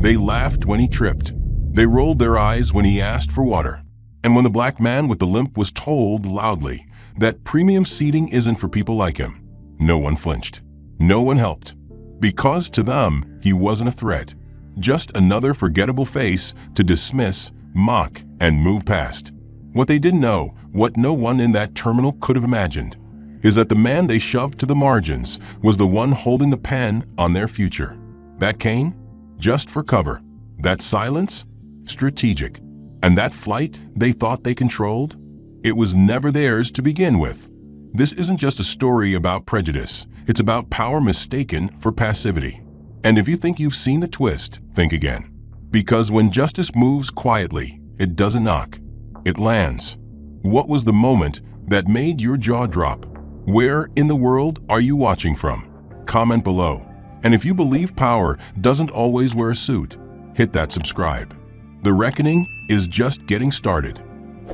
They laughed when he tripped. They rolled their eyes when he asked for water. And when the black man with the limp was told loudly that premium seating isn't for people like him, no one flinched. No one helped. Because to them, he wasn't a threat. Just another forgettable face to dismiss, mock, and move past. What they didn't know, what no one in that terminal could have imagined, is that the man they shoved to the margins was the one holding the pen on their future. That cane? Just for cover. That silence? Strategic. And that flight they thought they controlled? It was never theirs to begin with. This isn't just a story about prejudice. It's about power mistaken for passivity. And if you think you've seen the twist, think again. Because when justice moves quietly, it doesn't knock. It lands. What was the moment that made your jaw drop? Where in the world are you watching from? Comment below. And if you believe power doesn't always wear a suit, hit that subscribe. The reckoning is just getting started.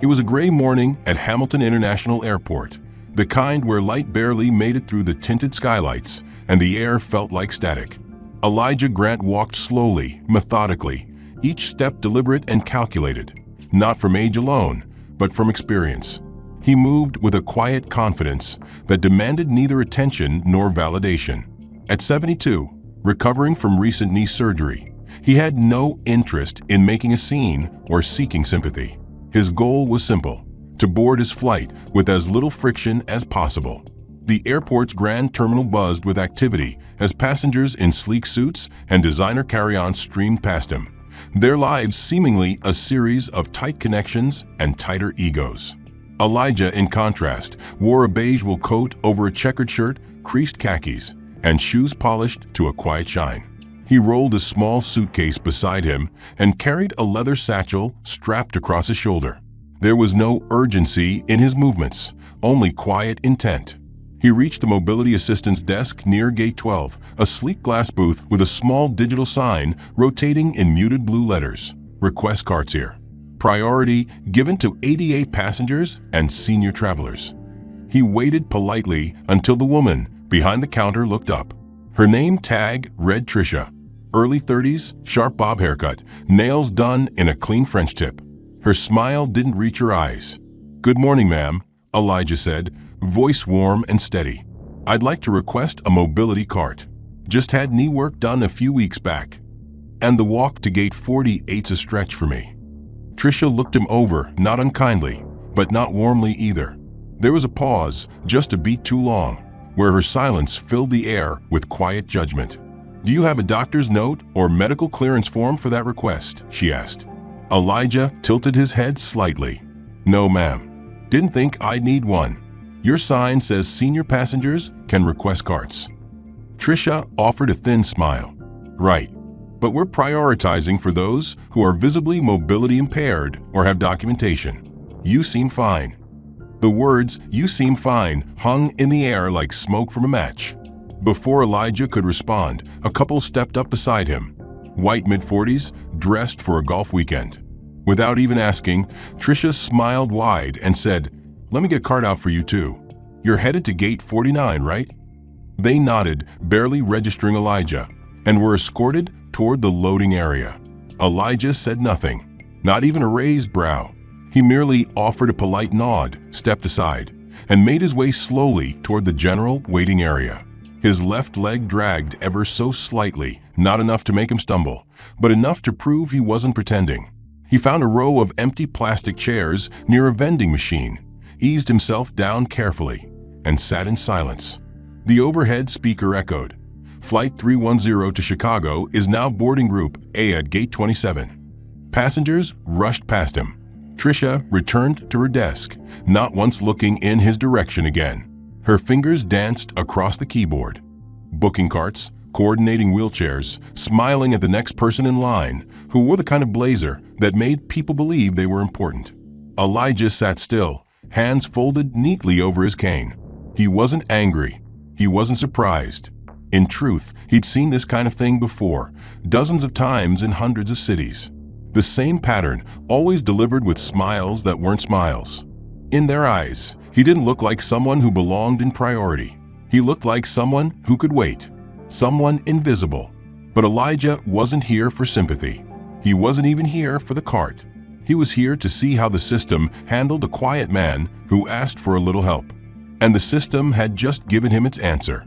It was a gray morning at Hamilton International Airport, the kind where light barely made it through the tinted skylights and the air felt like static. Elijah Grant walked slowly, methodically, each step deliberate and calculated, not from age alone, but from experience. He moved with a quiet confidence that demanded neither attention nor validation. At 72, recovering from recent knee surgery, he had no interest in making a scene or seeking sympathy. His goal was simple: to board his flight with as little friction as possible. The airport's grand terminal buzzed with activity as passengers in sleek suits and designer carry-ons streamed past him, their lives seemingly a series of tight connections and tighter egos. Elijah, in contrast, wore a beige wool coat over a checkered shirt, creased khakis, and shoes polished to a quiet shine. He rolled a small suitcase beside him and carried a leather satchel strapped across his shoulder. There was no urgency in his movements, only quiet intent. He reached the mobility assistant's desk near Gate 12, a sleek glass booth with a small digital sign rotating in muted blue letters. Request carts here. Priority given to 88 passengers and senior travelers. He waited politely until the woman behind the counter looked up. Her name tag read Tricia. Early 30s, sharp bob haircut, nails done in a clean French tip. Her smile didn't reach her eyes. "Good morning, ma'am," Elijah said, voice warm and steady. "I'd like to request a mobility cart. Just had knee work done a few weeks back. And the walk to gate 48's a stretch for me." Tricia looked him over, not unkindly, but not warmly either. There was a pause, just a beat too long, where her silence filled the air with quiet judgment. "Do you have a doctor's note or medical clearance form for that request?" she asked. Elijah tilted his head slightly. "No, ma'am. Didn't think I'd need one. Your sign says senior passengers can request carts." Tricia offered a thin smile. "Right. But we're prioritizing for those who are visibly mobility impaired or have documentation. You seem fine." The words, "you seem fine," hung in the air like smoke from a match. Before Elijah could respond, a couple stepped up beside him. White mid-40s, dressed for a golf weekend. Without even asking, Tricia smiled wide and said, "Let me get a cart out for you too. You're headed to gate 49, right?" They nodded, barely registering Elijah, and were escorted toward the loading area. Elijah said nothing, not even a raised brow. He merely offered a polite nod, stepped aside, and made his way slowly toward the general waiting area. His left leg dragged ever so slightly, not enough to make him stumble, but enough to prove he wasn't pretending. He found a row of empty plastic chairs near a vending machine, eased himself down carefully, and sat in silence. The overhead speaker echoed. "Flight 310 to Chicago is now boarding Group A at Gate 27. Passengers rushed past him. Tricia returned to her desk, not once looking in his direction again. Her fingers danced across the keyboard. Booking carts, coordinating wheelchairs, smiling at the next person in line, who wore the kind of blazer that made people believe they were important. Elijah sat still, hands folded neatly over his cane. He wasn't angry. He wasn't surprised. In truth, he'd seen this kind of thing before, dozens of times in hundreds of cities. The same pattern, always delivered with smiles that weren't smiles. In their eyes, he didn't look like someone who belonged in priority. He looked like someone who could wait. Someone invisible, But Elijah wasn't here for sympathy. He wasn't even here for the cart. He was here to see how the system handled a quiet man who asked for a little help. And the system had just given him its answer.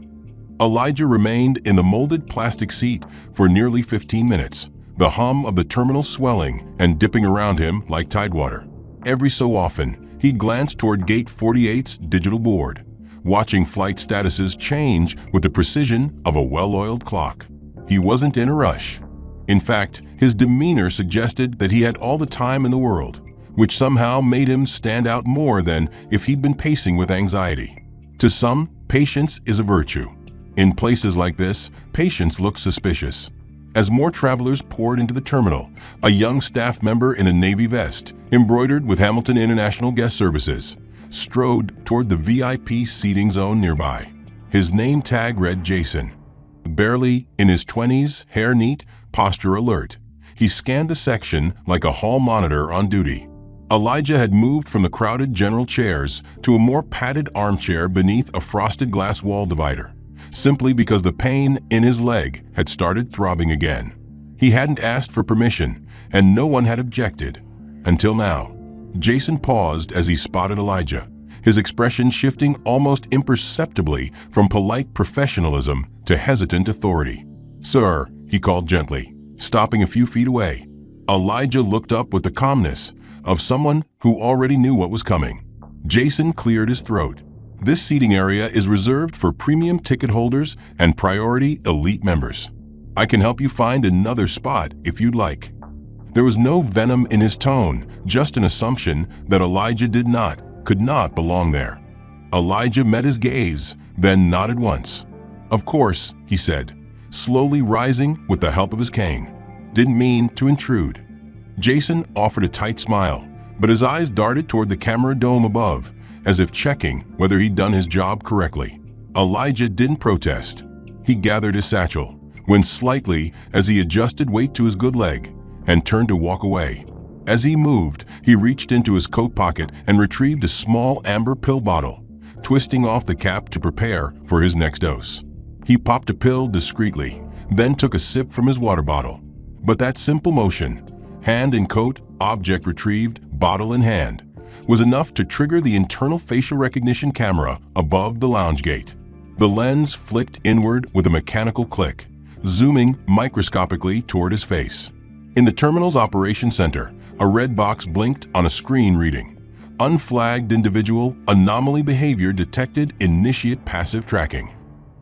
Elijah remained in the molded plastic seat for nearly 15 minutes, the hum of the terminal swelling and dipping around him like tidewater. Every so often, he'd glance toward Gate 48's digital board, watching flight statuses change with the precision of a well-oiled clock. He wasn't in a rush. In fact, his demeanor suggested that he had all the time in the world, which somehow made him stand out more than if he'd been pacing with anxiety. To some, patience is a virtue. In places like this, patience looked suspicious. As more travelers poured into the terminal, a young staff member in a Navy vest, embroidered with Hamilton International Guest Services, strode toward the VIP seating zone nearby. His name tag read Jason. Barely in his 20s, hair neat, posture alert, he scanned the section like a hall monitor on duty. Elijah had moved from the crowded general chairs to a more padded armchair beneath a frosted glass wall divider, simply because the pain in his leg had started throbbing again. He hadn't asked for permission, and no one had objected. Until now. Jason paused as he spotted Elijah, his expression shifting almost imperceptibly from polite professionalism to hesitant authority. "Sir," he called gently, stopping a few feet away. Elijah looked up with the calmness of someone who already knew what was coming. Jason cleared his throat. "This seating area is reserved for premium ticket holders and priority elite members. I can help you find another spot if you'd like." There was no venom in his tone, just an assumption that Elijah could not belong there. Elijah met his gaze, then nodded once. "Of course," he said, slowly rising with the help of his cane. "Didn't mean to intrude." Jason offered a tight smile, but his eyes darted toward the camera dome above, as if checking whether he'd done his job correctly. Elijah didn't protest. He gathered his satchel, winced slightly as he adjusted weight to his good leg, and turned to walk away. As he moved, he reached into his coat pocket and retrieved a small amber pill bottle, twisting off the cap to prepare for his next dose. He popped a pill discreetly, then took a sip from his water bottle. But that simple motion, hand in coat, object retrieved, bottle in hand, was enough to trigger the internal facial recognition camera above the lounge gate. The lens flicked inward with a mechanical click, zooming microscopically toward his face. In the terminal's operations center, a red box blinked on a screen reading, "Unflagged individual, anomaly behavior detected, initiate passive tracking."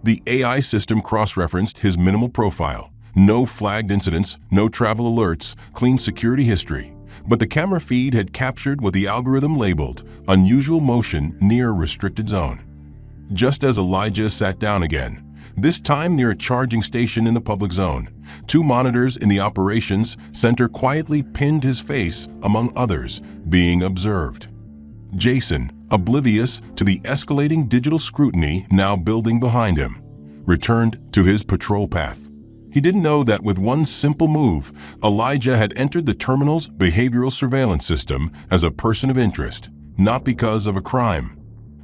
The AI system cross-referenced his minimal profile. No flagged incidents, no travel alerts, clean security history. But the camera feed had captured what the algorithm labeled unusual motion near a restricted zone. Just as Elijah sat down again, this time near a charging station in the public zone, two monitors in the operations center quietly pinned his face among others being observed. Jason, oblivious to the escalating digital scrutiny now building behind him, returned to his patrol path. He didn't know that with one simple move, Elijah had entered the terminal's behavioral surveillance system as a person of interest, not because of a crime,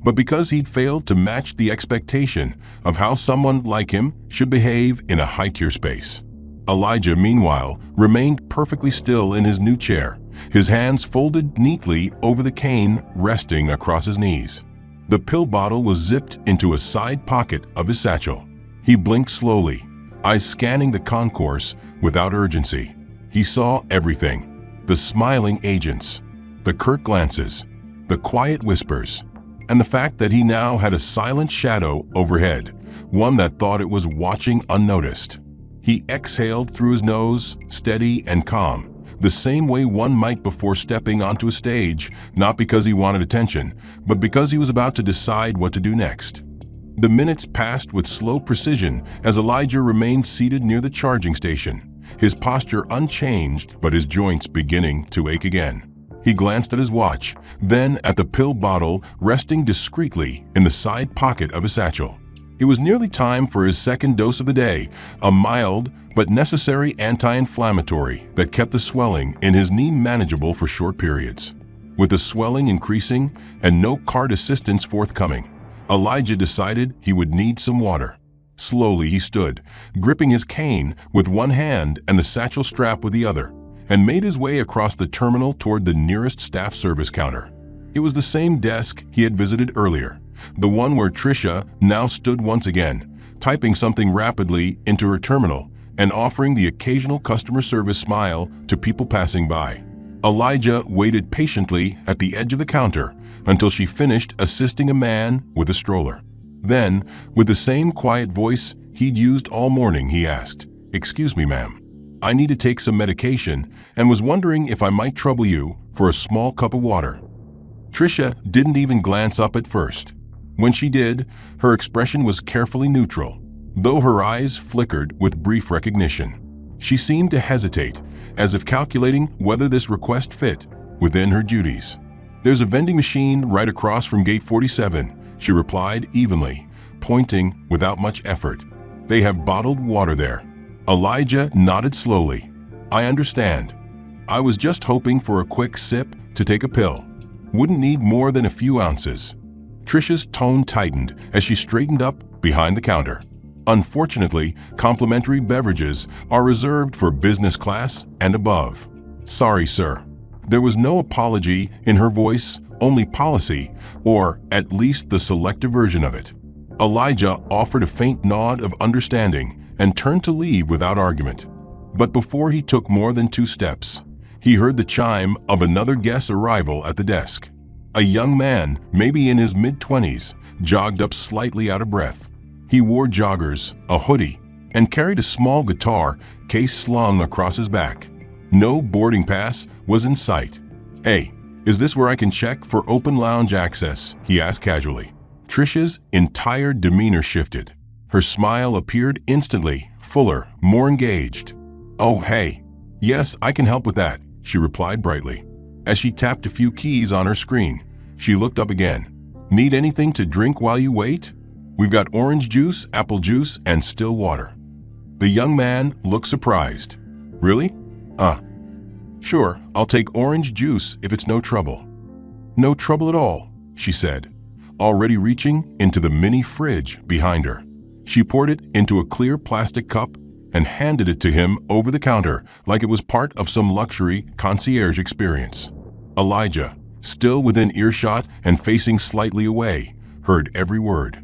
but because he'd failed to match the expectation of how someone like him should behave in a high-tier space. Elijah, meanwhile, remained perfectly still in his new chair, his hands folded neatly over the cane resting across his knees. The pill bottle was zipped into a side pocket of his satchel. He blinked slowly, eyes scanning the concourse without urgency. He saw everything: the smiling agents, the curt glances, the quiet whispers, and the fact that he now had a silent shadow overhead, one that thought it was watching unnoticed. He exhaled through his nose, steady and calm, the same way one might before stepping onto a stage, not because he wanted attention, but because he was about to decide what to do next. The minutes passed with slow precision as Elijah remained seated near the charging station, his posture unchanged but his joints beginning to ache again. He glanced at his watch, then at the pill bottle resting discreetly in the side pocket of his satchel. It was nearly time for his second dose of the day, a mild but necessary anti-inflammatory that kept the swelling in his knee manageable for short periods. With the swelling increasing and no cart assistance forthcoming, Elijah decided he would need some water. Slowly he stood, gripping his cane with one hand and the satchel strap with the other, and made his way across the terminal toward the nearest staff service counter. It was the same desk he had visited earlier, the one where Tricia now stood once again, typing something rapidly into her terminal and offering the occasional customer service smile to people passing by. Elijah waited patiently at the edge of the counter until she finished assisting a man with a stroller. Then, with the same quiet voice he'd used all morning, he asked, "Excuse me, ma'am. I need to take some medication and was wondering if I might trouble you for a small cup of water." Tricia didn't even glance up at first. When she did, her expression was carefully neutral, though her eyes flickered with brief recognition. She seemed to hesitate, as if calculating whether this request fit within her duties. "There's a vending machine right across from gate 47, she replied evenly, pointing without much effort. "They have bottled water there." Elijah nodded slowly. "I understand. I was just hoping for a quick sip to take a pill. Wouldn't need more than a few ounces." Tricia's tone tightened as she straightened up behind the counter. "Unfortunately, complimentary beverages are reserved for business class and above." "Sorry, sir." There was no apology in her voice, only policy, or at least the selective version of it. Elijah offered a faint nod of understanding and turned to leave without argument. But before he took more than 2 steps, he heard the chime of another guest's arrival at the desk. A young man, maybe in his mid-20s, jogged up slightly out of breath. He wore joggers, a hoodie, and carried a small guitar case slung across his back. No boarding pass was in sight. "Hey, is this where I can check for open lounge access?" he asked casually. Tricia's entire demeanor shifted. Her smile appeared instantly, fuller, more engaged. "Oh, hey. Yes, I can help with that," she replied brightly. As she tapped a few keys on her screen, she looked up again. "Need anything to drink while you wait? We've got orange juice, apple juice, and still water." The young man looked surprised. "Really? Sure, I'll take orange juice if it's no trouble." "No trouble at all," she said, already reaching into the mini fridge behind her. She poured it into a clear plastic cup and handed it to him over the counter like it was part of some luxury concierge experience. Elijah, still within earshot and facing slightly away, heard every word.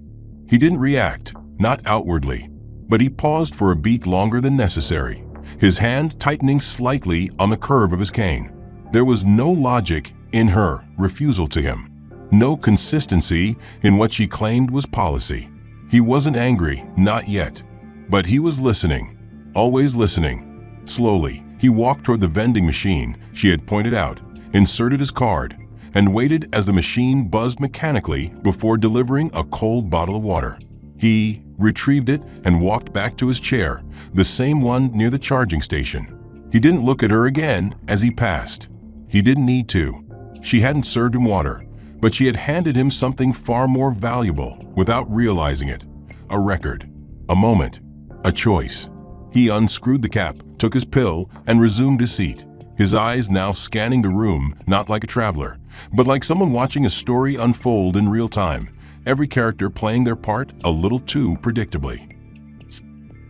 He didn't react, not outwardly, but he paused for a beat longer than necessary, his hand tightening slightly on the curve of his cane. There was no logic in her refusal to him, no consistency in what she claimed was policy. He wasn't angry, not yet, but he was listening, always listening. Slowly, he walked toward the vending machine she had pointed out, inserted his card, and waited as the machine buzzed mechanically before delivering a cold bottle of water. He retrieved it and walked back to his chair, the same one near the charging station. He didn't look at her again as he passed. He didn't need to. She hadn't served him water, but she had handed him something far more valuable without realizing it. A record, a moment, a choice. He unscrewed the cap, took his pill, and resumed his seat, his eyes now scanning the room not like a traveler, but like someone watching a story unfold in real time, every character playing their part a little too predictably.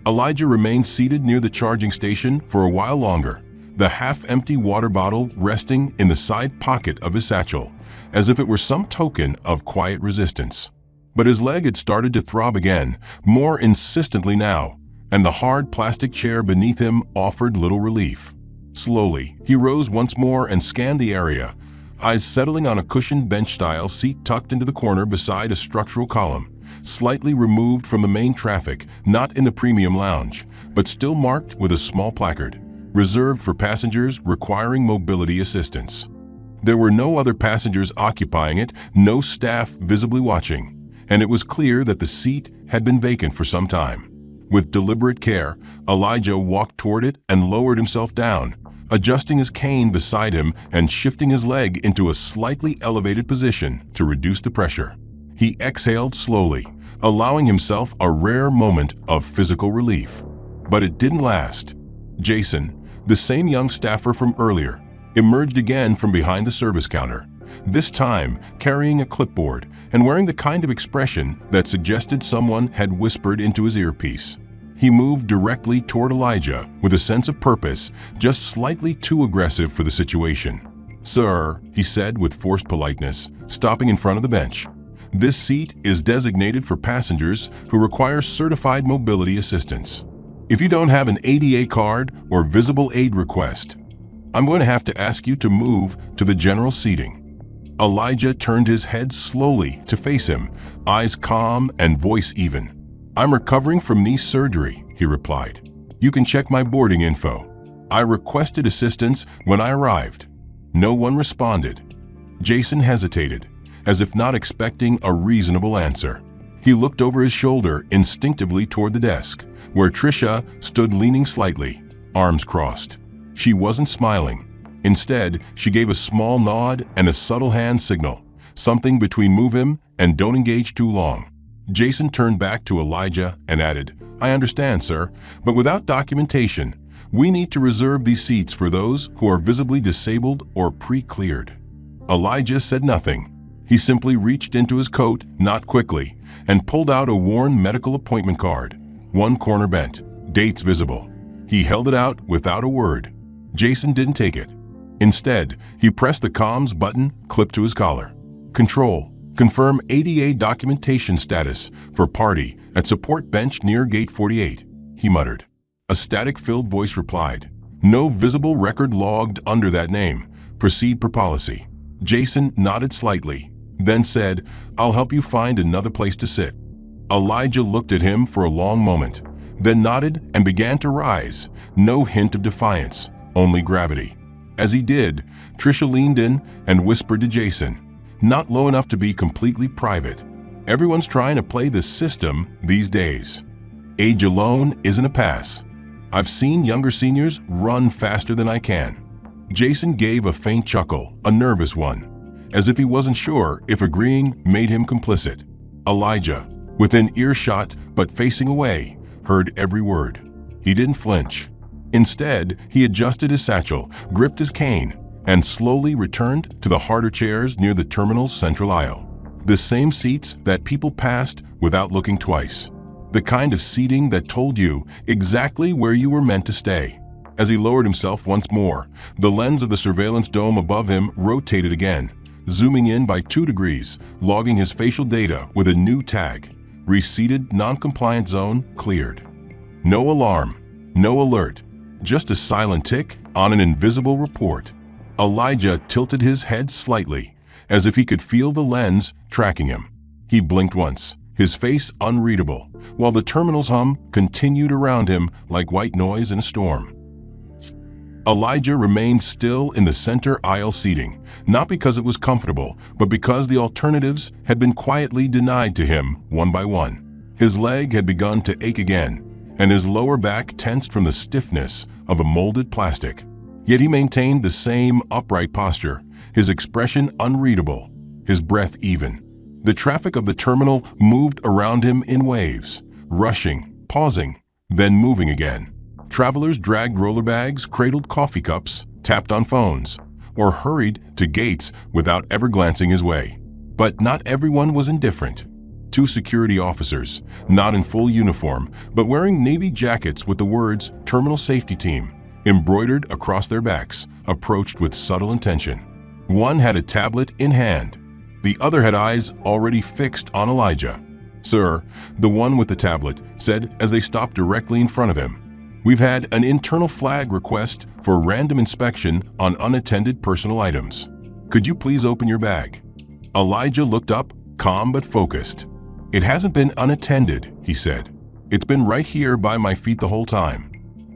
Elijah remained seated near the charging station for a while longer, the half-empty water bottle resting in the side pocket of his satchel, as if it were some token of quiet resistance. But his leg had started to throb again, more insistently now, and the hard plastic chair beneath him offered little relief. Slowly, he rose once more and scanned the area, eyes settling on a cushioned bench-style seat tucked into the corner beside a structural column, slightly removed from the main traffic, not in the premium lounge, but still marked with a small placard, reserved for passengers requiring mobility assistance. There were no other passengers occupying it, no staff visibly watching, and it was clear that the seat had been vacant for some time. With deliberate care, Elijah walked toward it and lowered himself down, adjusting his cane beside him and shifting his leg into a slightly elevated position to reduce the pressure. He exhaled slowly, allowing himself a rare moment of physical relief. But it didn't last. Jason, the same young staffer from earlier, emerged again from behind the service counter, this time carrying a clipboard and wearing the kind of expression that suggested someone had whispered into his earpiece. He moved directly toward Elijah with a sense of purpose, just slightly too aggressive for the situation. "Sir," he said with forced politeness, stopping in front of the bench. "This seat is designated for passengers who require certified mobility assistance. If you don't have an ADA card or visible aid request, I'm going to have to ask you to move to the general seating." Elijah turned his head slowly to face him, eyes calm and voice even. "I'm recovering from knee surgery," he replied. "You can check my boarding info. I requested assistance when I arrived." No one responded. Jason hesitated, as if not expecting a reasonable answer. He looked over his shoulder instinctively toward the desk, where Trisha stood leaning slightly, arms crossed. She wasn't smiling. Instead, she gave a small nod and a subtle hand signal, something between move him and don't engage too long. Jason turned back to Elijah and added, "I understand, sir, but without documentation, we need to reserve these seats for those who are visibly disabled or pre-cleared." Elijah said nothing. He simply reached into his coat, not quickly, and pulled out a worn medical appointment card, one corner bent, dates visible. He held it out without a word. Jason didn't take it. Instead, he pressed the comms button clipped to his collar. "Control, confirm ADA documentation status for party at support bench near gate 48, he muttered. A static-filled voice replied, "No visible record logged under that name. Proceed per policy." Jason nodded slightly, then said, "I'll help you find another place to sit." Elijah looked at him for a long moment, then nodded and began to rise, no hint of defiance, only gravity. As he did, Trisha leaned in and whispered to Jason, not low enough to be completely private, "Everyone's trying to play the system these days. Age alone isn't a pass. I've seen younger seniors run faster than I can." Jason gave a faint chuckle, a nervous one, as if he wasn't sure if agreeing made him complicit. Elijah, within earshot but facing away, heard every word. He didn't flinch. Instead, he adjusted his satchel, gripped his cane, and slowly returned to the harder chairs near the terminal's central aisle. The same seats that people passed without looking twice. The kind of seating that told you exactly where you were meant to stay. As he lowered himself once more, the lens of the surveillance dome above him rotated again, zooming in by 2 degrees, logging his facial data with a new tag. Reseated non-compliant zone cleared. No alarm, no alert, just a silent tick on an invisible report. Elijah tilted his head slightly, as if he could feel the lens tracking him. He blinked once, his face unreadable, while the terminal's hum continued around him like white noise in a storm. Elijah remained still in the center aisle seating, not because it was comfortable, but because the alternatives had been quietly denied to him one by one. His leg had begun to ache again, and his lower back tensed from the stiffness of a molded plastic. Yet he maintained the same upright posture, his expression unreadable, his breath even. The traffic of the terminal moved around him in waves, rushing, pausing, then moving again. Travelers dragged roller bags, cradled coffee cups, tapped on phones, or hurried to gates without ever glancing his way. But not everyone was indifferent. 2 security officers, not in full uniform, but wearing navy jackets with the words "Terminal Safety Team" embroidered across their backs, approached with subtle intention. One had a tablet in hand. The other had eyes already fixed on Elijah. "Sir," the one with the tablet said as they stopped directly in front of him, "we've had an internal flag request for random inspection on unattended personal items. Could you please open your bag?" Elijah looked up, calm but focused. "It hasn't been unattended," he said. "It's been right here by my feet the whole time."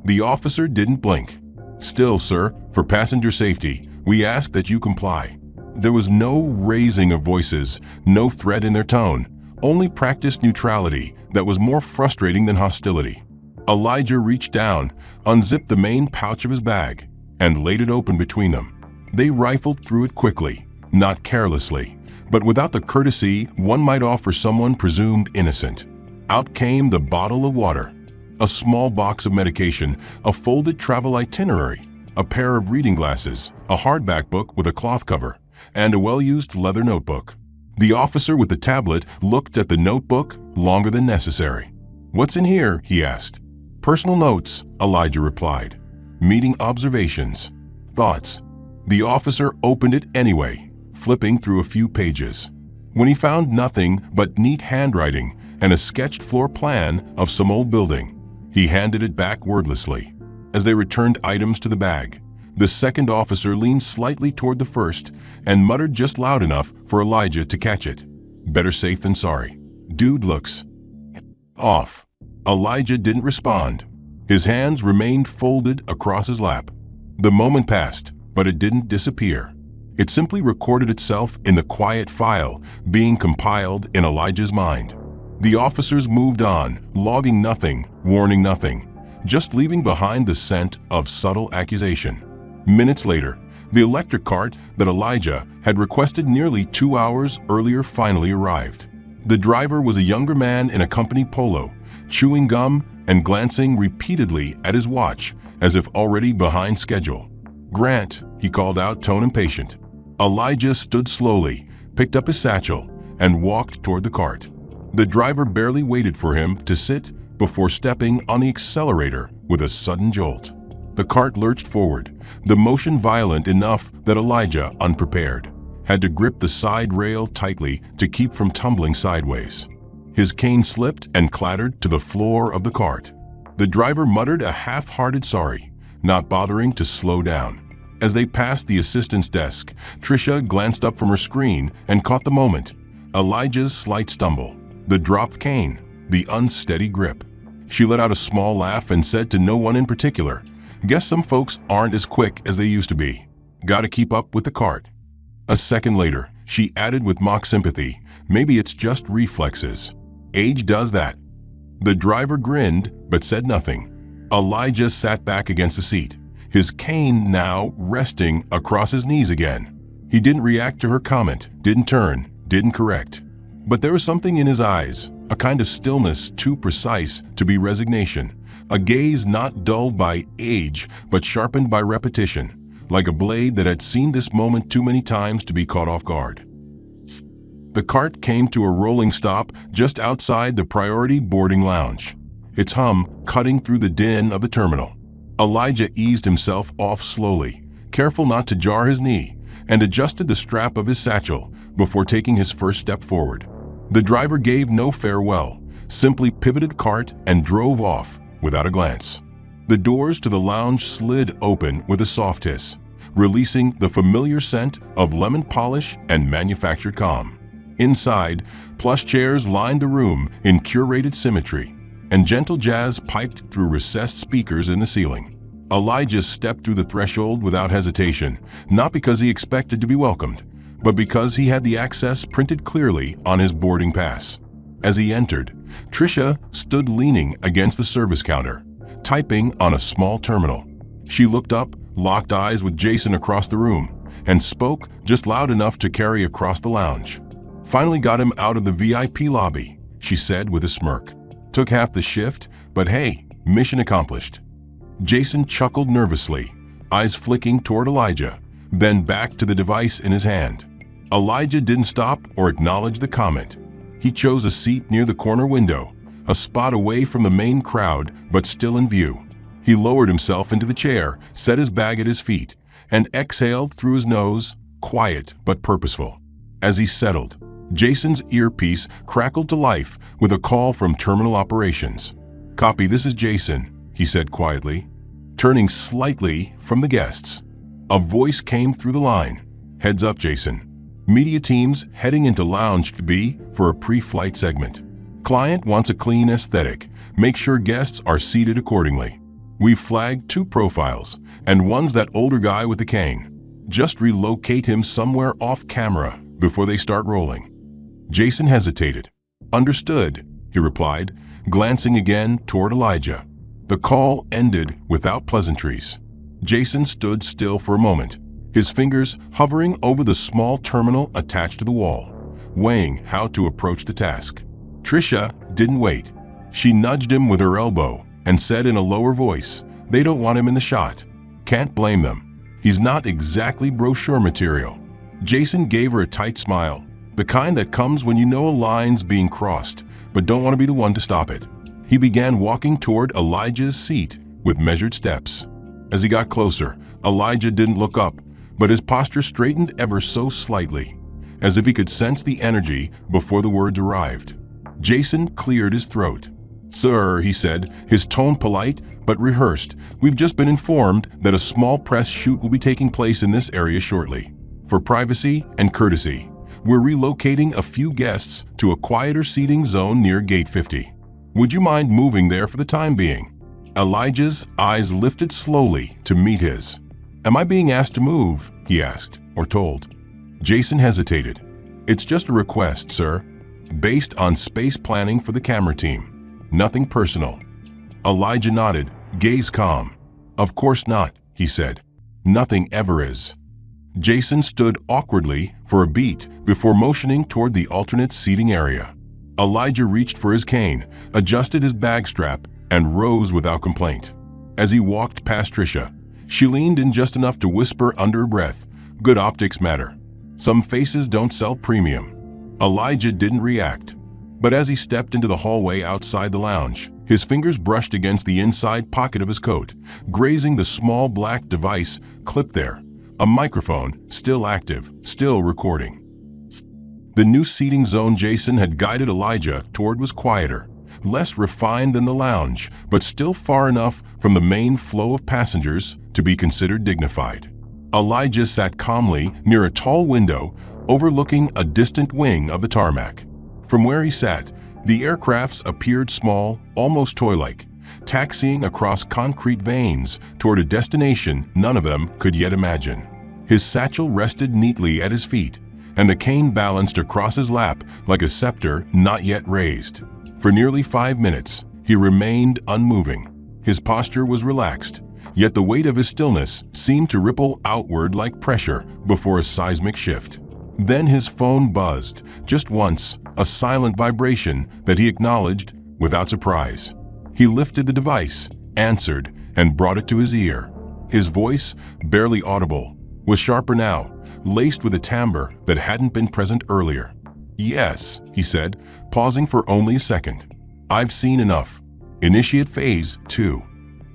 The officer didn't blink. "Still, sir, for passenger safety, we ask that you comply." There was no raising of voices, no threat in their tone, only practiced neutrality that was more frustrating than hostility. Elijah reached down, unzipped the main pouch of his bag, and laid it open between them. They rifled through it quickly, not carelessly, but without the courtesy one might offer someone presumed innocent. Out came the bottle of water, a small box of medication, a folded travel itinerary, a pair of reading glasses, a hardback book with a cloth cover, and a well-used leather notebook. The officer with the tablet looked at the notebook longer than necessary. "What's in here?" he asked. "Personal notes," Elijah replied. "Meeting observations. Thoughts." The officer opened it anyway, flipping through a few pages. When he found nothing but neat handwriting and a sketched floor plan of some old building, he handed it back wordlessly. As they returned items to the bag, the second officer leaned slightly toward the first and muttered just loud enough for Elijah to catch it. "Better safe than sorry. Dude looks off." Elijah didn't respond. His hands remained folded across his lap. The moment passed, but it didn't disappear. It simply recorded itself in the quiet file being compiled in Elijah's mind. The officers moved on, logging nothing, warning nothing, just leaving behind the scent of subtle accusation. Minutes later, the electric cart that Elijah had requested nearly 2 hours earlier finally arrived. The driver was a younger man in a company polo, chewing gum and glancing repeatedly at his watch as if already behind schedule. "Grant," he called out, tone impatient. Elijah stood slowly, picked up his satchel, and walked toward the cart. The driver barely waited for him to sit before stepping on the accelerator with a sudden jolt. The cart lurched forward, the motion violent enough that Elijah, unprepared, had to grip the side rail tightly to keep from tumbling sideways. His cane slipped and clattered to the floor of the cart. The driver muttered a half-hearted sorry, not bothering to slow down. As they passed the assistant's desk, Tricia glanced up from her screen and caught the moment. Elijah's slight stumble, the dropped cane, the unsteady grip. She let out a small laugh and said to no one in particular, "Guess some folks aren't as quick as they used to be. Gotta keep up with the cart." A second later, she added with mock sympathy, "Maybe it's just reflexes. Age does that." The driver grinned, but said nothing. Elijah sat back against the seat, his cane now resting across his knees again. He didn't react to her comment, didn't turn, didn't correct. But there was something in his eyes, a kind of stillness too precise to be resignation, a gaze not dulled by age but sharpened by repetition, like a blade that had seen this moment too many times to be caught off guard. The cart came to a rolling stop just outside the priority boarding lounge, its hum cutting through the din of the terminal. Elijah eased himself off slowly, careful not to jar his knee, and adjusted the strap of his satchel before taking his first step forward. The driver gave no farewell, simply pivoted the cart and drove off without a glance. The doors to the lounge slid open with a soft hiss, releasing the familiar scent of lemon polish and manufactured calm. Inside, plush chairs lined the room in curated symmetry, and gentle jazz piped through recessed speakers in the ceiling. Elijah stepped through the threshold without hesitation, not because he expected to be welcomed, but because he had the access printed clearly on his boarding pass. As he entered, Tricia stood leaning against the service counter, typing on a small terminal. She looked up, locked eyes with Jason across the room, and spoke just loud enough to carry across the lounge. "Finally got him out of the VIP lobby," she said with a smirk. "Took half the shift, but hey, mission accomplished." Jason chuckled nervously, eyes flicking toward Elijah, then back to the device in his hand. Elijah didn't stop or acknowledge the comment. He chose a seat near the corner window, a spot away from the main crowd but still in view. He lowered himself into the chair, set his bag at his feet, and exhaled through his nose, quiet but purposeful. As he settled, Jason's earpiece crackled to life with a call from terminal operations. "Copy, this is Jason," he said quietly, turning slightly from the guests. A voice came through the line. "Heads up, Jason. Media teams heading into Lounge B for a pre-flight segment. Client wants a clean aesthetic. Make sure guests are seated accordingly. We've flagged 2 profiles, and one's that older guy with the cane. Just relocate him somewhere off camera before they start rolling." Jason hesitated. "Understood," he replied, glancing again toward Elijah. The call ended without pleasantries. Jason stood still for a moment, his fingers hovering over the small terminal attached to the wall, weighing how to approach the task. Tricia didn't wait. She nudged him with her elbow and said in a lower voice, "They don't want him in the shot. Can't blame them. He's not exactly brochure material." Jason gave her a tight smile, the kind that comes when you know a line's being crossed, but don't want to be the one to stop it. He began walking toward Elijah's seat with measured steps. As he got closer, Elijah didn't look up, but his posture straightened ever so slightly, as if he could sense the energy before the words arrived. Jason cleared his throat. "Sir," he said, his tone polite but rehearsed, "we've just been informed that a small press shoot will be taking place in this area shortly. For privacy and courtesy, we're relocating a few guests to a quieter seating zone near Gate 50. Would you mind moving there for the time being?" Elijah's eyes lifted slowly to meet his. "Am I being asked to move?" he asked, "or told?" Jason hesitated. "It's just a request, sir, based on space planning for the camera team. Nothing personal." Elijah nodded, gaze calm. "Of course not," he said. "Nothing ever is." Jason stood awkwardly for a beat before motioning toward the alternate seating area. Elijah reached for his cane, adjusted his bag strap, and rose without complaint. As he walked past Trisha, she leaned in just enough to whisper under her breath, "Good optics matter. Some faces don't sell premium." Elijah didn't react, but as he stepped into the hallway outside the lounge, his fingers brushed against the inside pocket of his coat, grazing the small black device clipped there. A microphone, still active, still recording. The new seating zone Jason had guided Elijah toward was quieter, less refined than the lounge, but still far enough from the main flow of passengers to be considered dignified. Elijah sat calmly near a tall window overlooking a distant wing of the tarmac. From where he sat, the aircrafts appeared small, almost toy-like, taxiing across concrete veins toward a destination none of them could yet imagine. His satchel rested neatly at his feet, and the cane balanced across his lap like a scepter not yet raised. For nearly 5 minutes, he remained unmoving. His posture was relaxed, yet the weight of his stillness seemed to ripple outward like pressure before a seismic shift. Then his phone buzzed, just once, a silent vibration that he acknowledged without surprise. He lifted the device, answered, and brought it to his ear. His voice, barely audible, was sharper now, laced with a timbre that hadn't been present earlier. "Yes," he said, pausing for only a second. "I've seen enough. Initiate phase 2.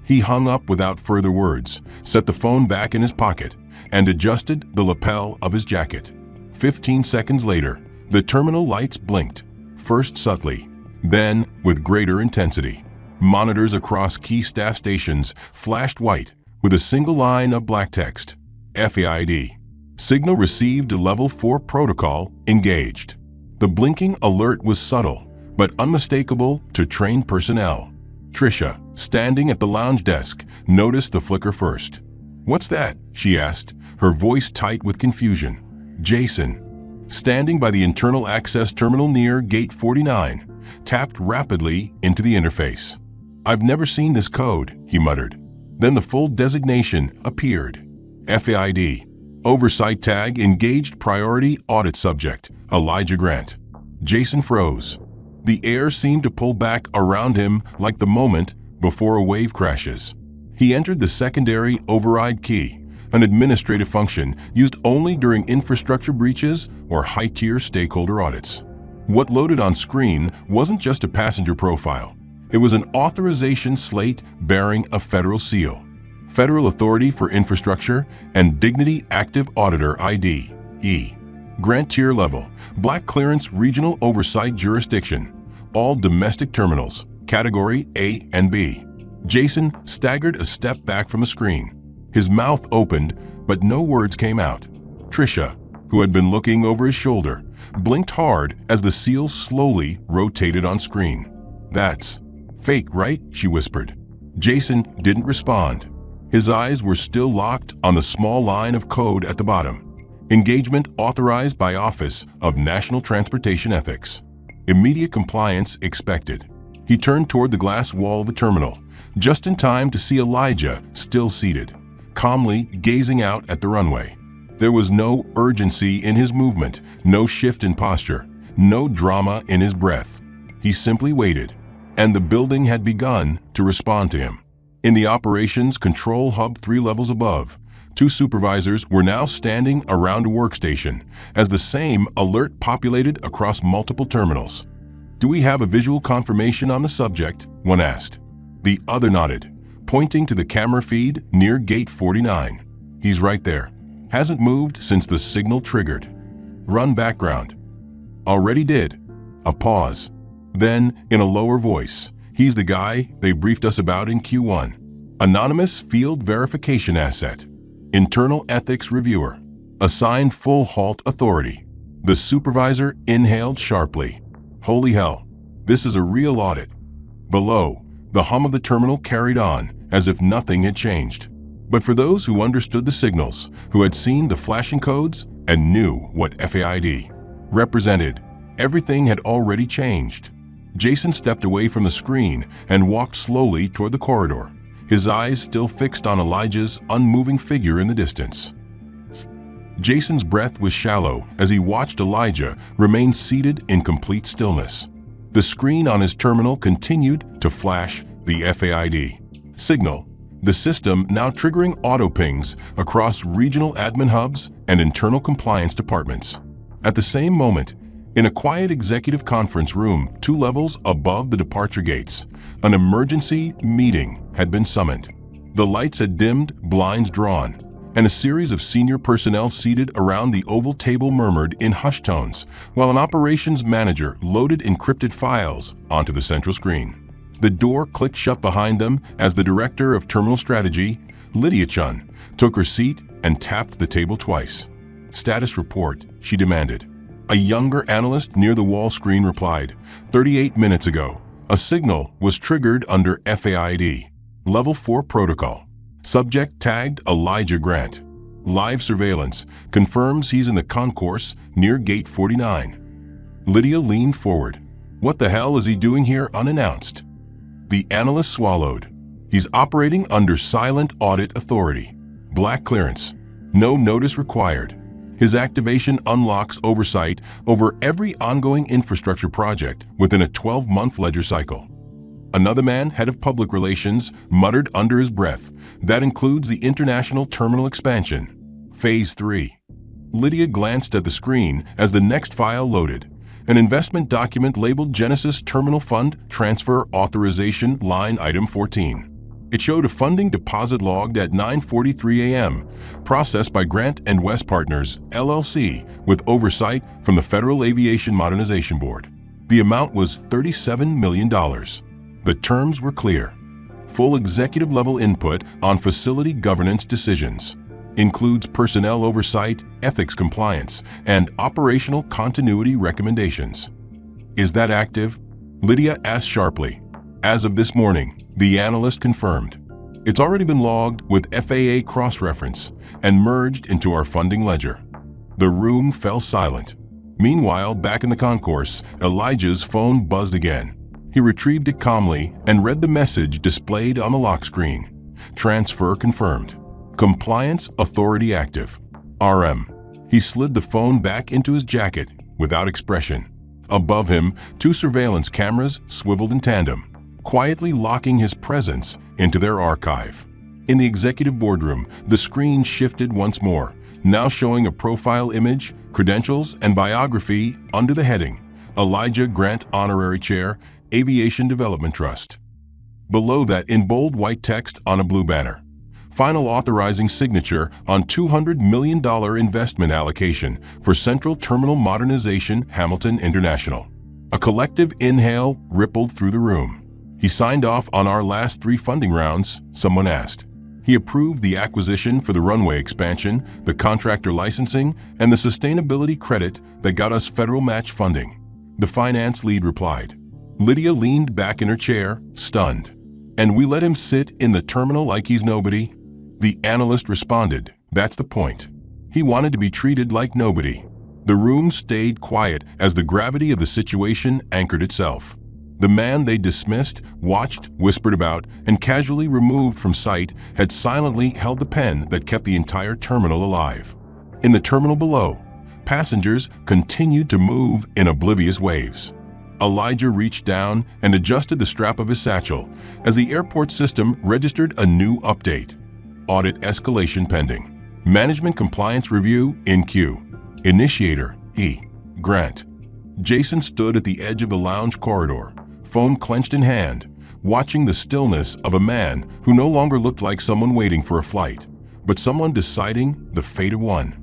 He hung up without further words, set the phone back in his pocket, and adjusted the lapel of his jacket. 15 seconds later, the terminal lights blinked, first subtly, then with greater intensity. Monitors across key staff stations flashed white with a single line of black text, FAID. Signal received, level 4 protocol engaged. The blinking alert was subtle, but unmistakable to trained personnel. Trisha, standing at the lounge desk, noticed the flicker first. "What's that?" she asked, her voice tight with confusion. Jason, standing by the internal access terminal near Gate 49, tapped rapidly into the interface. "I've never seen this code," he muttered. Then the full designation appeared. FAID. Oversight tag engaged priority audit subject, Elijah Grant. Jason froze. The air seemed to pull back around him like the moment before a wave crashes. He entered the secondary override key, an administrative function used only during infrastructure breaches or high-tier stakeholder audits. What loaded on screen wasn't just a passenger profile. It was an authorization slate bearing a federal seal. Federal Authority for Infrastructure and Dignity Active Auditor ID, E. Grant Tier Level, Black Clearance Regional Oversight Jurisdiction. All domestic terminals, Category A and B. Jason staggered a step back from the screen. His mouth opened, but no words came out. Trisha, who had been looking over his shoulder, blinked hard as the seal slowly rotated on screen. "That's fake, right?" she whispered. Jason didn't respond. His eyes were still locked on the small line of code at the bottom. Engagement authorized by Office of National Transportation Ethics. Immediate compliance expected. He turned toward the glass wall of the terminal, just in time to see Elijah still seated, calmly gazing out at the runway. There was no urgency in his movement, no shift in posture, no drama in his breath. He simply waited, and the building had begun to respond to him. In the operations control hub 3 levels above, Two supervisors were now standing around a workstation as the same alert populated across multiple terminals. "Do we have a visual confirmation on the subject?" one asked. The other nodded, pointing to the camera feed near gate 49. "He's right there. Hasn't moved since the signal triggered. Run background." "Already did." A pause. Then, in a lower voice, "He's the guy they briefed us about in Q1. Anonymous field verification asset. Internal ethics reviewer. Assigned full halt authority." The supervisor inhaled sharply. "Holy hell, this is a real audit." Below, the hum of the terminal carried on, as if nothing had changed. But for those who understood the signals, who had seen the flashing codes and knew what FAID represented, everything had already changed. Jason stepped away from the screen and walked slowly toward the corridor, his eyes still fixed on Elijah's unmoving figure in the distance. Jason's breath was shallow as he watched Elijah remain seated in complete stillness. The screen on his terminal continued to flash the FAID signal, the system now triggering auto pings across regional admin hubs and internal compliance departments. At the same moment, in a quiet executive conference room 2 levels above the departure gates, an emergency meeting had been summoned. The lights had dimmed, blinds drawn, and a series of senior personnel seated around the oval table murmured in hushed tones, while an operations manager loaded encrypted files onto the central screen. The door clicked shut behind them as the director of terminal strategy, Lydia Chun, took her seat and tapped the table twice. "Status report," she demanded. A younger analyst near the wall screen replied, 38 minutes ago, a signal was triggered under FAID. Level 4 protocol. Subject tagged Elijah Grant. Live surveillance confirms he's in the concourse near gate 49. Lydia leaned forward. "What the hell is he doing here unannounced?" The analyst swallowed. "He's operating under silent audit authority. Black clearance. No notice required. His activation unlocks oversight over every ongoing infrastructure project within a 12-month ledger cycle." Another man, head of public relations, muttered under his breath, "That includes the international terminal expansion. Phase 3. Lydia glanced at the screen as the next file loaded. An investment document labeled Genesis Terminal Fund Transfer Authorization Line Item 14. It showed a funding deposit logged at 9:43 a.m., processed by Grant and West Partners, LLC, with oversight from the Federal Aviation Modernization Board. The amount was $37 million. The terms were clear. Full executive-level input on facility governance decisions. Includes personnel oversight, ethics compliance, and operational continuity recommendations. "Is that active?" Lydia asked sharply. "As of this morning," the analyst confirmed. "It's already been logged with FAA cross-reference and merged into our funding ledger." The room fell silent. Meanwhile, back in the concourse, Elijah's phone buzzed again. He retrieved it calmly and read the message displayed on the lock screen. "Transfer confirmed. Compliance authority active. RM." He slid the phone back into his jacket without expression. Above him, 2 surveillance cameras swiveled in tandem, quietly locking his presence into their archive. In the executive boardroom, the screen shifted once more, now showing a profile image, credentials, and biography under the heading, Elijah Grant Honorary Chair, Aviation Development Trust. Below that, in bold white text on a blue banner, final authorizing signature on $200 million investment allocation for Central Terminal Modernization, Hamilton International. A collective inhale rippled through the room. "He signed off on our last 3 funding rounds," someone asked. "He approved the acquisition for the runway expansion, the contractor licensing, and the sustainability credit that got us federal match funding," the finance lead replied. Lydia leaned back in her chair, stunned. "And we let him sit in the terminal like he's nobody?" The analyst responded, "That's the point. He wanted to be treated like nobody." The room stayed quiet as the gravity of the situation anchored itself. The man they dismissed, watched, whispered about, and casually removed from sight had silently held the pen that kept the entire terminal alive. In the terminal below, passengers continued to move in oblivious waves. Elijah reached down and adjusted the strap of his satchel as the airport system registered a new update. Audit escalation pending. Management Compliance Review in queue. Initiator, E. Grant. Jason stood at the edge of the lounge corridor, phone clenched in hand, watching the stillness of a man who no longer looked like someone waiting for a flight, but someone deciding the fate of one.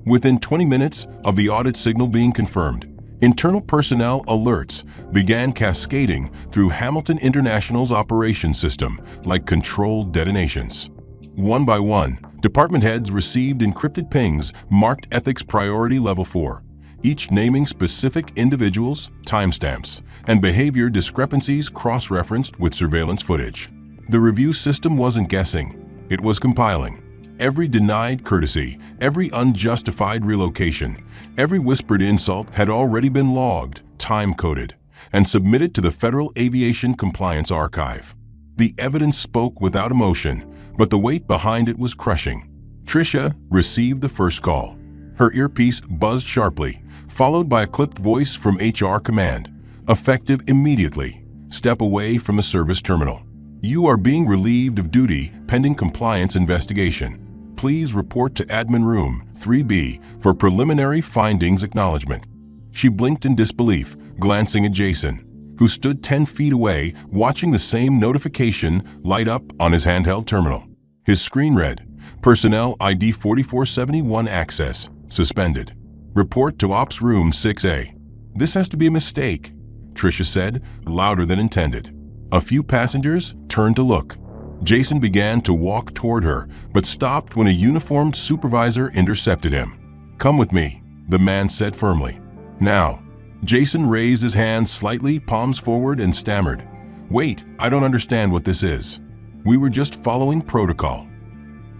Within 20 minutes of the audit signal being confirmed, internal personnel alerts began cascading through Hamilton International's operations system like controlled detonations. One by one, department heads received encrypted pings marked Ethics Priority Level 4, each naming specific individuals, timestamps, and behavior discrepancies cross-referenced with surveillance footage. The review system wasn't guessing, it was compiling. Every denied courtesy, every unjustified relocation, every whispered insult had already been logged, time-coded, and submitted to the Federal Aviation Compliance Archive. The evidence spoke without emotion, but the weight behind it was crushing. Tricia received the first call. Her earpiece buzzed sharply, followed by a clipped voice from HR command. Effective immediately. Step away from the service terminal. You are being relieved of duty pending compliance investigation. Please report to Admin Room 3B for preliminary findings acknowledgement. She blinked in disbelief, glancing at Jason, who stood 10 feet away watching the same notification light up on his handheld terminal. His screen read, Personnel ID 4471 access, suspended. Report to Ops Room 6A. This has to be a mistake, Tricia said, louder than intended. A few passengers turned to look. Jason began to walk toward her, but stopped when a uniformed supervisor intercepted him. Come with me, the man said firmly. Now. Jason raised his hands slightly, palms forward, and stammered. Wait, I don't understand what this is. We were just following protocol.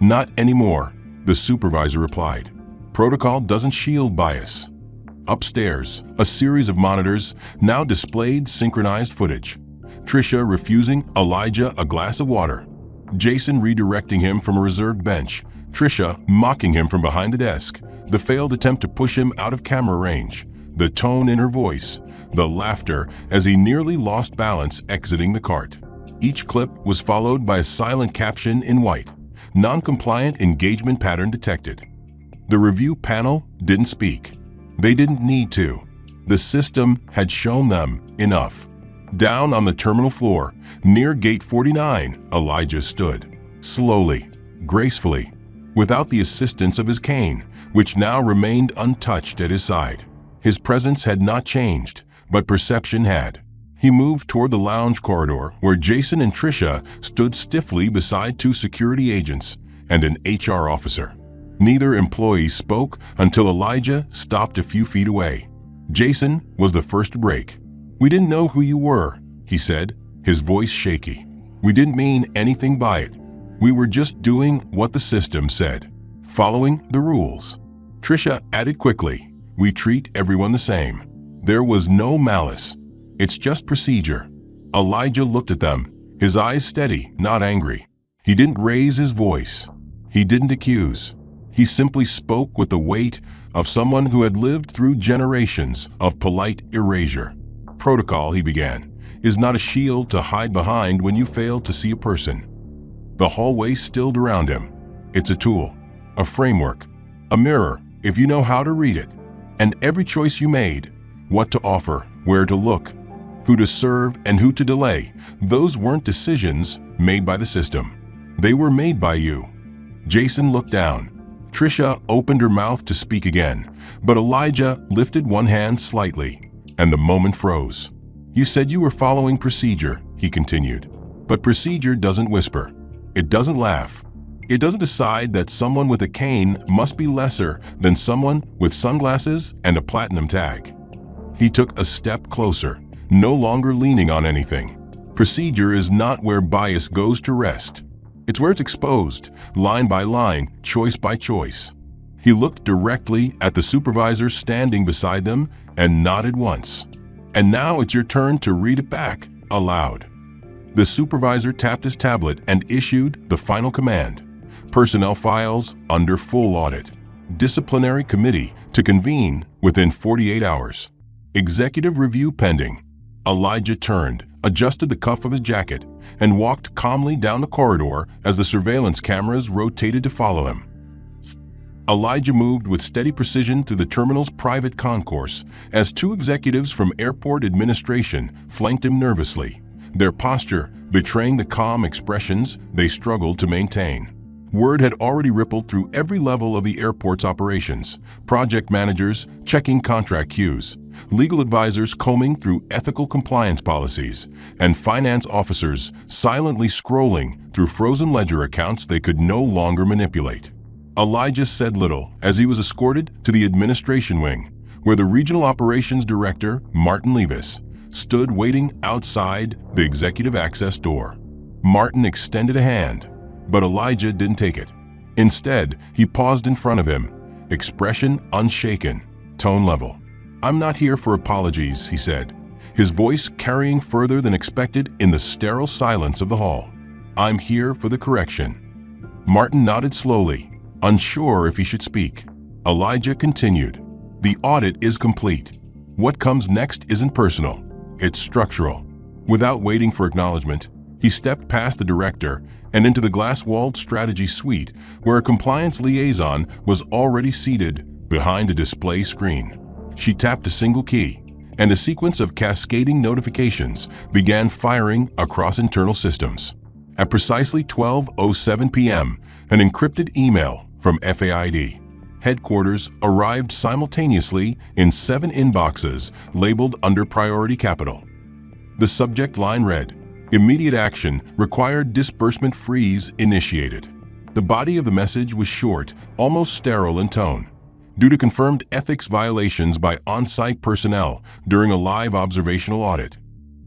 Not anymore, the supervisor replied. Protocol doesn't shield bias. Upstairs, a series of monitors now displayed synchronized footage. Tricia refusing Elijah a glass of water. Jason redirecting him from a reserved bench. Tricia mocking him from behind the desk. The failed attempt to push him out of camera range. The tone in her voice. The laughter as he nearly lost balance exiting the cart. Each clip was followed by a silent caption in white. Non-compliant engagement pattern detected. The review panel didn't speak. They didn't need to. The system had shown them enough. Down on the terminal floor, near gate 49, Elijah stood. Slowly, gracefully, without the assistance of his cane, which now remained untouched at his side. His presence had not changed, but perception had. He moved toward the lounge corridor where Jason and Tricia stood stiffly beside two security agents and an HR officer. Neither employee spoke until Elijah stopped a few feet away. Jason was the first to break. We didn't know who you were, he said, his voice shaky. We didn't mean anything by it. We were just doing what the system said, following the rules. Tricia added quickly, we treat everyone the same. There was no malice. It's just procedure. Elijah looked at them, his eyes steady, not angry. He didn't raise his voice. He didn't accuse. He simply spoke with the weight of someone who had lived through generations of polite erasure. Protocol, he began, is not a shield to hide behind when you fail to see a person. The hallway stilled around him. It's a tool, a framework, a mirror, if you know how to read it. And every choice you made, what to offer, where to look, who to serve and who to delay, those weren't decisions made by the system. They were made by you. Jason looked down. Tricia opened her mouth to speak again, but Elijah lifted one hand slightly, and the moment froze. You said you were following procedure, he continued. But procedure doesn't whisper. It doesn't laugh. It doesn't decide that someone with a cane must be lesser than someone with sunglasses and a platinum tag. He took a step closer, no longer leaning on anything. Procedure is not where bias goes to rest. It's where it's exposed, line by line, choice by choice. He looked directly at the supervisor standing beside them and nodded once. And now it's your turn to read it back, aloud. The supervisor tapped his tablet and issued the final command. Personnel files under full audit. Disciplinary committee to convene within 48 hours. Executive review pending. Elijah turned, adjusted the cuff of his jacket, and walked calmly down the corridor as the surveillance cameras rotated to follow him. Elijah moved with steady precision through the terminal's private concourse as two executives from airport administration flanked him nervously, their posture betraying the calm expressions they struggled to maintain. Word had already rippled through every level of the airport's operations, project managers checking contract queues, legal advisors combing through ethical compliance policies, and finance officers silently scrolling through frozen ledger accounts they could no longer manipulate. Elijah said little as he was escorted to the administration wing, where the regional operations director, Martin Levis, stood waiting outside the executive access door. Martin extended a hand, but Elijah didn't take it. Instead, he paused in front of him, expression unshaken, tone level. "I'm not here for apologies," he said, his voice carrying further than expected in the sterile silence of the hall. "I'm here for the correction." Martin nodded slowly, unsure if he should speak. Elijah continued, "The audit is complete. What comes next isn't personal, it's structural." Without waiting for acknowledgement, he stepped past the director and into the glass-walled strategy suite where a compliance liaison was already seated behind a display screen. She tapped a single key, and a sequence of cascading notifications began firing across internal systems. At precisely 12:07 p.m., an encrypted email from FAID headquarters arrived simultaneously in 7 inboxes labeled under Priority Capital. The subject line read, "Immediate action required, disbursement freeze initiated." The body of the message was short, almost sterile in tone, due to confirmed ethics violations by on-site personnel during a live observational audit.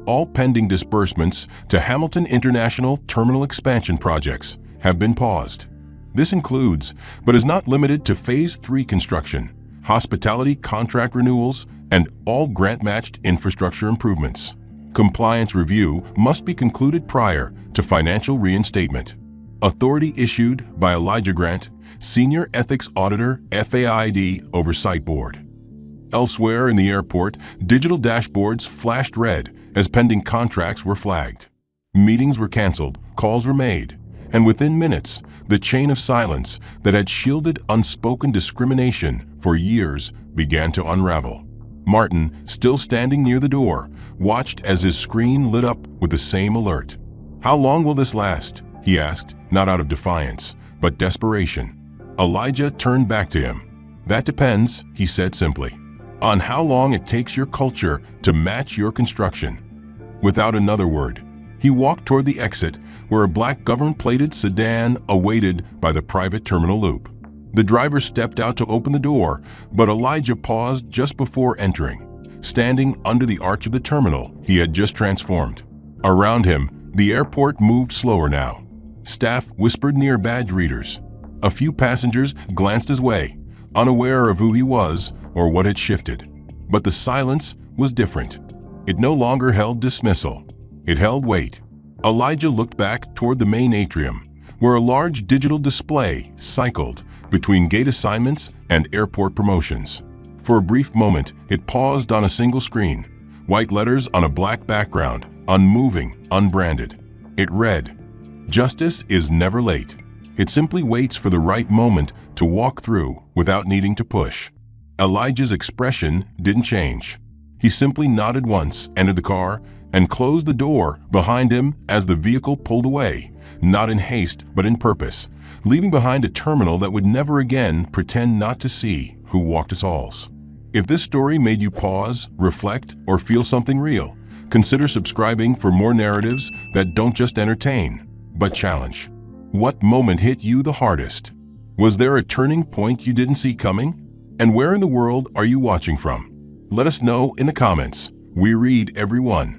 All pending disbursements to Hamilton International Terminal expansion projects have been paused. This includes, but is not limited to Phase 3 construction, hospitality contract renewals, and all grant-matched infrastructure improvements. Compliance review must be concluded prior to financial reinstatement. Authority issued by Elijah Grant, Senior Ethics Auditor, FAID Oversight Board. Elsewhere in the airport, digital dashboards flashed red as pending contracts were flagged. Meetings were canceled, calls were made, and within minutes, the chain of silence that had shielded unspoken discrimination for years began to unravel. Martin, still standing near the door, watched as his screen lit up with the same alert. "How long will this last?" he asked, not out of defiance, but desperation. Elijah turned back to him. "That depends," he said simply, "on how long it takes your culture to match your construction." Without another word, he walked toward the exit where a black government-plated sedan awaited by the private terminal loop. The driver stepped out to open the door, but Elijah paused just before entering, standing under the arch of the terminal he had just transformed. Around him, the airport moved slower now. Staff whispered near badge readers. A few passengers glanced his way, unaware of who he was or what had shifted. But the silence was different. It no longer held dismissal. It held weight. Elijah looked back toward the main atrium, where a large digital display cycled between gate assignments and airport promotions. For a brief moment, it paused on a single screen, white letters on a black background, unmoving, unbranded. It read, "Justice is never late. It simply waits for the right moment to walk through without needing to push." Elijah's expression didn't change. He simply nodded once, entered the car, and closed the door behind him as the vehicle pulled away, not in haste but in purpose, leaving behind a terminal that would never again pretend not to see who walked its halls. If this story made you pause, reflect, or feel something real, consider subscribing for more narratives that don't just entertain, but challenge. What moment hit you the hardest? Was there a turning point you didn't see coming? And where in the world are you watching from? Let us know in the comments. We read every one.